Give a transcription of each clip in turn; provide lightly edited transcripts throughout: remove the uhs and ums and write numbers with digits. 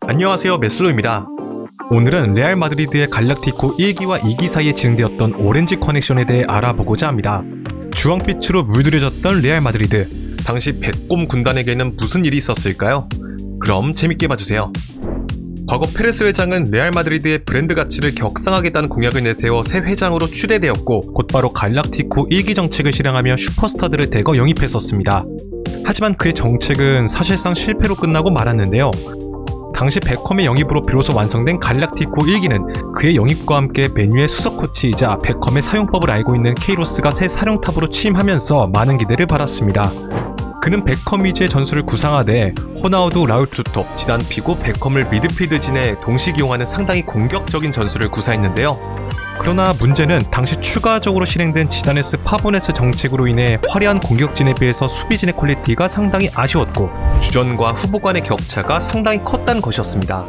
안녕하세요, 메슬로입니다. 오늘은 레알 마드리드의 갈락티코 1기와 2기 사이에 진행되었던 오렌지 커넥션에 대해 알아보고자 합니다. 주황빛으로 물들여졌던 레알 마드리드, 당시 백곰 군단에게는 무슨 일이 있었을까요? 그럼 재밌게 봐주세요. 과거 페레스 회장은 레알 마드리드의 브랜드 가치를 격상하겠다는 공약을 내세워 새 회장으로 추대되었고, 곧바로 갈락티코 1기 정책을 실행하며 슈퍼스타들을 대거 영입했었습니다. 하지만 그의 정책은 사실상 실패로 끝나고 말았는데요. 당시 베컴의 영입으로 비로소 완성된 갈락티코 1기는 그의 영입과 함께 맨유의 수석 코치이자 베컴의 사용법을 알고 있는 케이로스가 새 사령탑으로 취임하면서 많은 기대를 받았습니다. 그는 베컴 위주의 전술을 구상하되 호나우두, 라울 투토, 지단 피고, 베컴을 미드필드진에 동시 기용하는 상당히 공격적인 전술을 구사했는데요. 그러나 문제는 당시 추가적으로 실행된 지다네스 파보네스 정책으로 인해 화려한 공격진에 비해서 수비진의 퀄리티가 상당히 아쉬웠고, 주전과 후보 간의 격차가 상당히 컸다는 것이었습니다.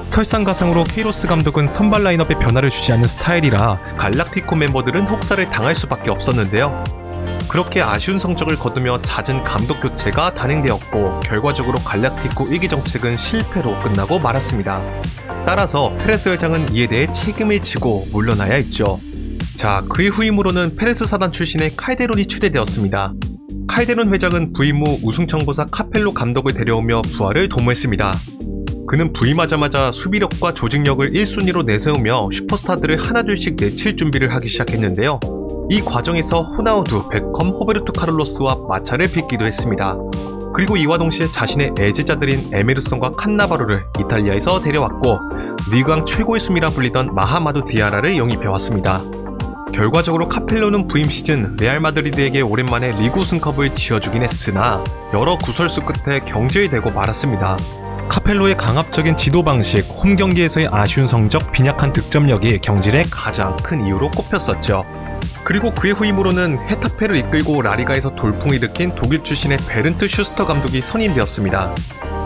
설상가상으로 케이로스 감독은 선발 라인업에 변화를 주지 않는 스타일이라 갈락티코 멤버들은 혹사를 당할 수밖에 없었는데요. 그렇게 아쉬운 성적을 거두며 잦은 감독 교체가 단행되었고, 결과적으로 갈락티코 1기 정책은 실패로 끝나고 말았습니다. 따라서 페레스 회장은 이에 대해 책임을 지고 물러나야 했죠. 자, 그의 후임으로는 페레스 사단 출신의 칼데론이 추대되었습니다. 칼데론 회장은 부임 후 우승 청보사 카펠로 감독을 데려오며 부활을 도모했습니다. 그는 부임하자마자 수비력과 조직력을 1순위로 내세우며 슈퍼스타들을 하나둘씩 내칠 준비를 하기 시작했는데요. 이 과정에서 호나우두, 베컴, 호베르토 카를로스와 마찰을 빚기도 했습니다. 그리고 이와 동시에 자신의 애제자들인 에메르송과 칸나바로를 이탈리아에서 데려왔고, 리그왕 최고의 숨이라 불리던 마하마두 디아라를 영입해왔습니다. 결과적으로 카펠로는 부임 시즌 레알 마드리드에게 오랜만에 리그 우승컵을 쥐어주긴 했으나 여러 구설수 끝에 경질되고 말았습니다. 카펠로의 강압적인 지도 방식, 홈 경기에서의 아쉬운 성적, 빈약한 득점력이 경질의 가장 큰 이유로 꼽혔었죠. 그리고 그의 후임으로는 헤타페를 이끌고 라리가에서 돌풍을 일으킨 독일 출신의 베른트 슈스터 감독이 선임되었습니다.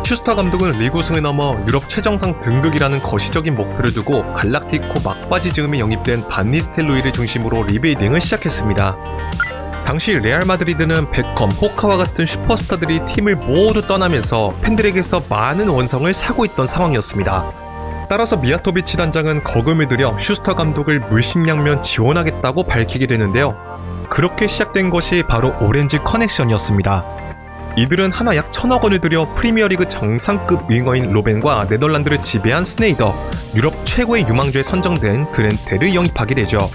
슈스터 감독은 리그 우승을 넘어 유럽 최정상 등극이라는 거시적인 목표를 두고 갈락티코 막바지 즈음에 영입된 반 니스텔로이를 중심으로 리빌딩을 시작했습니다. 당시 레알 마드리드는 베컴, 호카와 같은 슈퍼스타들이 팀을 모두 떠나면서 팬들에게서 많은 원성을 사고 있던 상황이었습니다. 따라서 미아토비치 단장은 거금을 들여 슈스터 감독을 물심양면 지원하겠다고 밝히게 되는데요. 그렇게 시작된 것이 바로 오렌지 커넥션이었습니다. 이들은 하나 약 1,000억 원을 들여 프리미어리그 정상급 윙어인 로벤과 네덜란드를 지배한 스네이더, 유럽 최고의 유망주에 선정된 드렌테를 영입하게 되죠.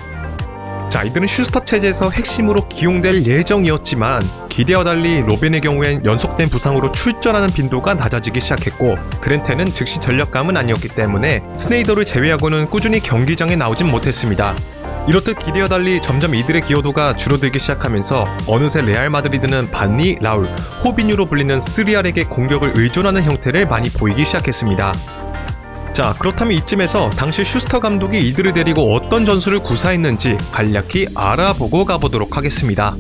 자, 이들은 슈스터 체제에서 핵심으로 기용될 예정이었지만 기대와 달리 로벤의 경우엔 연속된 부상으로 출전하는 빈도가 낮아지기 시작했고, 드렌테는 즉시 전력감은 아니었기 때문에 스네이더를 제외하고는 꾸준히 경기장에 나오진 못했습니다. 이렇듯 기대와 달리 점점 이들의 기여도가 줄어들기 시작하면서 어느새 레알 마드리드는 반니, 라울, 호비뉴로 불리는 3R에게 공격을 의존하는 형태를 많이 보이기 시작했습니다. 자, 그렇다면 이쯤에서 당시 슈스터 감독이 이들을 데리고 어떤 전술을 구사했는지 간략히 알아보고 가보도록 하겠습니다.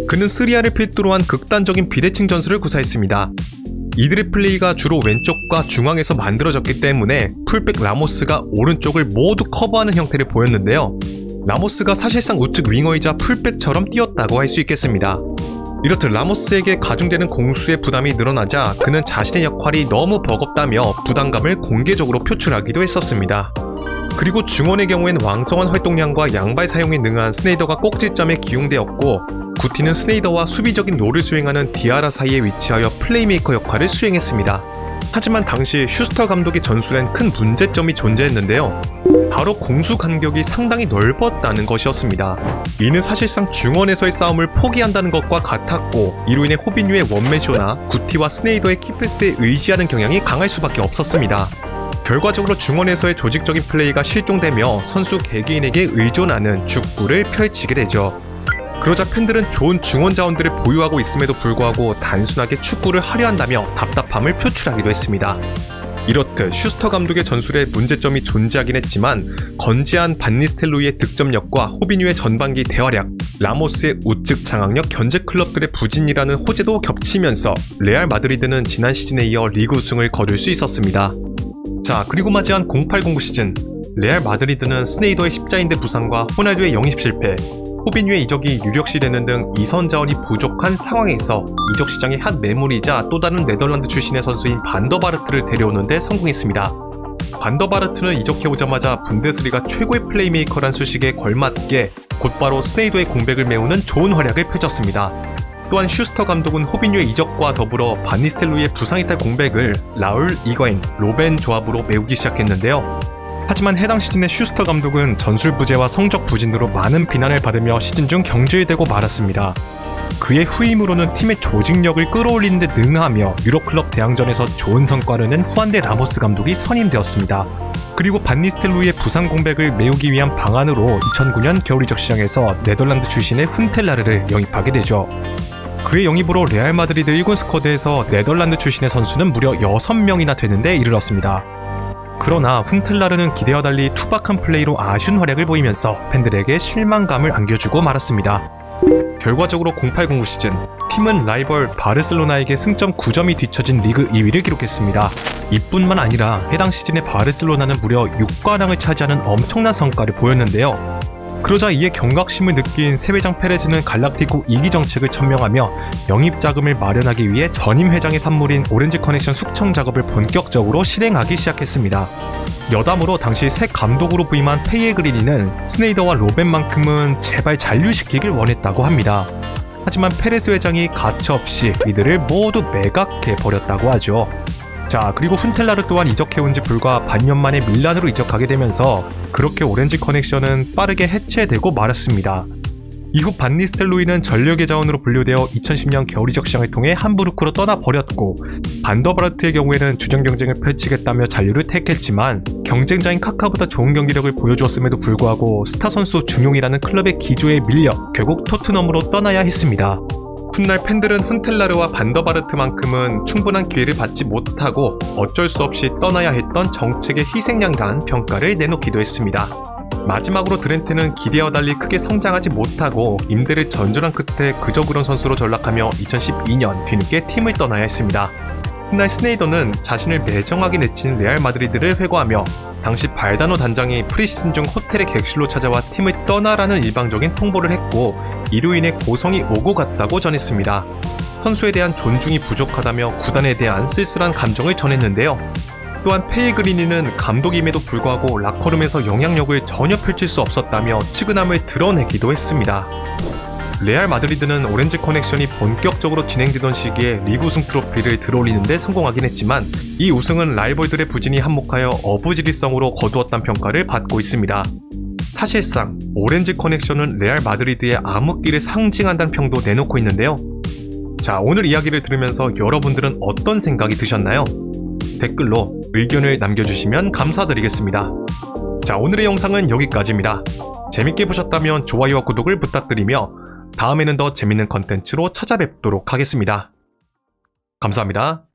그는 3R을 필두로 한 극단적인 비대칭 전술을 구사했습니다. 이들의 플레이가 주로 왼쪽과 중앙에서 만들어졌기 때문에 풀백 라모스가 오른쪽을 모두 커버하는 형태를 보였는데요. 라모스가 사실상 우측 윙어이자 풀백처럼 뛰었다고 할 수 있겠습니다. 이렇듯 라모스에게 가중되는 공수의 부담이 늘어나자 그는 자신의 역할이 너무 버겁다며 부담감을 공개적으로 표출하기도 했었습니다. 그리고 중원의 경우엔 왕성한 활동량과 양발 사용에 능한 스네이더가 꼭지점에 기용되었고, 구티는 스네이더와 수비적인 롤을 수행하는 디아라 사이에 위치하여 플레이메이커 역할을 수행했습니다. 하지만 당시 슈스터 감독의 전술엔 큰 문제점이 존재했는데요. 바로 공수 간격이 상당히 넓었다는 것이었습니다. 이는 사실상 중원에서의 싸움을 포기한다는 것과 같았고, 이로 인해 호비뉴의 원맨쇼나 구티와 스네이더의 키패스에 의지하는 경향이 강할 수밖에 없었습니다. 결과적으로 중원에서의 조직적인 플레이가 실종되며 선수 개개인에게 의존하는 축구를 펼치게 되죠. 그러자 팬들은 좋은 중원 자원들을 보유하고 있음에도 불구하고 단순하게 축구를 하려 한다며 답답함을 표출하기도 했습니다. 이렇듯 슈스터 감독의 전술에 문제점이 존재하긴 했지만 건재한 반니스텔로이의 득점력과 호비뉴의 전반기 대활약, 라모스의 우측 장악력 견제 클럽들의 부진이라는 호재도 겹치면서 레알 마드리드는 지난 시즌에 이어 리그 우승을 거둘 수 있었습니다. 자, 그리고 맞이한 0809 시즌 레알 마드리드는 스네이더의 십자인대 부상과 호날두의 영입 실패, 호빈유의 이적이 유력시 되는 등 이선 자원이 부족한 상황에서 이적 시장의 한 매물이자 또 다른 네덜란드 출신의 선수인 반더바르트를 데려오는 데 성공했습니다. 반더바르트는 이적해오자마자 분데스리가 최고의 플레이메이커란 수식에 걸맞게 곧바로 스네이더의 공백을 메우는 좋은 활약을 펼쳤습니다. 또한 슈스터 감독은 호빈유의 이적과 더불어 반니스텔로이의 부상 이탈 공백을 라울, 이거인, 로벤 조합으로 메우기 시작했는데요. 하지만 해당 시즌의 슈스터 감독은 전술 부재와 성적 부진으로 많은 비난을 받으며 시즌 중 경질되고 말았습니다. 그의 후임으로는 팀의 조직력을 끌어올리는 데 능하며 유럽클럽 대항전에서 좋은 성과를 낸 후안데 라모스 감독이 선임되었습니다. 그리고 반니스텔로이의 부상 공백을 메우기 위한 방안으로 2009년 겨울 이적 시장에서 네덜란드 출신의 훈텔라르를 영입하게 되죠. 그의 영입으로 레알 마드리드 1군 스쿼드에서 네덜란드 출신의 선수는 무려 6명이나 되는데 이르렀습니다. 그러나 훈텔라르는 기대와 달리 투박한 플레이로 아쉬운 활약을 보이면서 팬들에게 실망감을 안겨주고 말았습니다. 결과적으로 0809 시즌 팀은 라이벌 바르셀로나에게 승점 9점이 뒤처진 리그 2위를 기록했습니다. 이뿐만 아니라 해당 시즌의 바르셀로나는 무려 6관왕을 차지하는 엄청난 성과를 보였는데요. 그러자 이에 경각심을 느낀 새 회장 페레즈는 갈락티코 2기 정책을 천명하며 영입 자금을 마련하기 위해 전임 회장의 산물인 오렌지 커넥션 숙청 작업을 본격적으로 실행하기 시작했습니다. 여담으로 당시 새 감독으로 부임한 페이에그리니는 스네이더와 로벤만큼은 제발 잔류시키길 원했다고 합니다. 하지만 페레스 회장이 가차없이 이들을 모두 매각해버렸다고 하죠. 자, 그리고 훈텔라르 또한 이적해온 지 불과 반년 만에 밀란으로 이적하게 되면서 그렇게 오렌지 커넥션은 빠르게 해체되고 말았습니다. 이후 반니스텔로이는 전력의 자원으로 분류되어 2010년 겨울 이적 시장을 통해 함부르크로 떠나버렸고, 반더바르트의 경우에는 주전 경쟁을 펼치겠다며 잔류를 택했지만 경쟁자인 카카보다 좋은 경기력을 보여주었음에도 불구하고 스타 선수 중용이라는 클럽의 기조에 밀려 결국 토트넘으로 떠나야 했습니다. 훗날 팬들은 훈텔라르와 반더바르트만큼은 충분한 기회를 받지 못하고 어쩔 수 없이 떠나야 했던 정책의 희생양이라는 평가를 내놓기도 했습니다. 마지막으로 드렌테는 기대와 달리 크게 성장하지 못하고 임대를 전전한 끝에 그저 그런 선수로 전락하며 2012년 뒤늦게 팀을 떠나야 했습니다. 훗날 스네이더는 자신을 매정하게 내친 레알 마드리드를 회고하며 당시 발다노 단장이 프리시즌 중 호텔의 객실로 찾아와 팀을 떠나라는 일방적인 통보를 했고, 이로 인해 고성이 오고 갔다고 전했습니다. 선수에 대한 존중이 부족하다며 구단에 대한 쓸쓸한 감정을 전했는데요. 또한 페이그리니는 감독임에도 불구하고 라커룸에서 영향력을 전혀 펼칠 수 없었다며 측은함을 드러내기도 했습니다. 레알 마드리드는 오렌지 커넥션이 본격적으로 진행되던 시기에 리그 우승 트로피를 들어올리는 데 성공하긴 했지만 이 우승은 라이벌들의 부진이 한몫하여 어부지리성으로 거두었다는 평가를 받고 있습니다. 사실상 오렌지 커넥션은 레알 마드리드의 암흑기를 상징한다는 평도 내놓고 있는데요. 자, 오늘 이야기를 들으면서 여러분들은 어떤 생각이 드셨나요? 댓글로 의견을 남겨주시면 감사드리겠습니다. 자, 오늘의 영상은 여기까지입니다. 재밌게 보셨다면 좋아요와 구독을 부탁드리며 다음에는 더 재밌는 컨텐츠로 찾아뵙도록 하겠습니다. 감사합니다.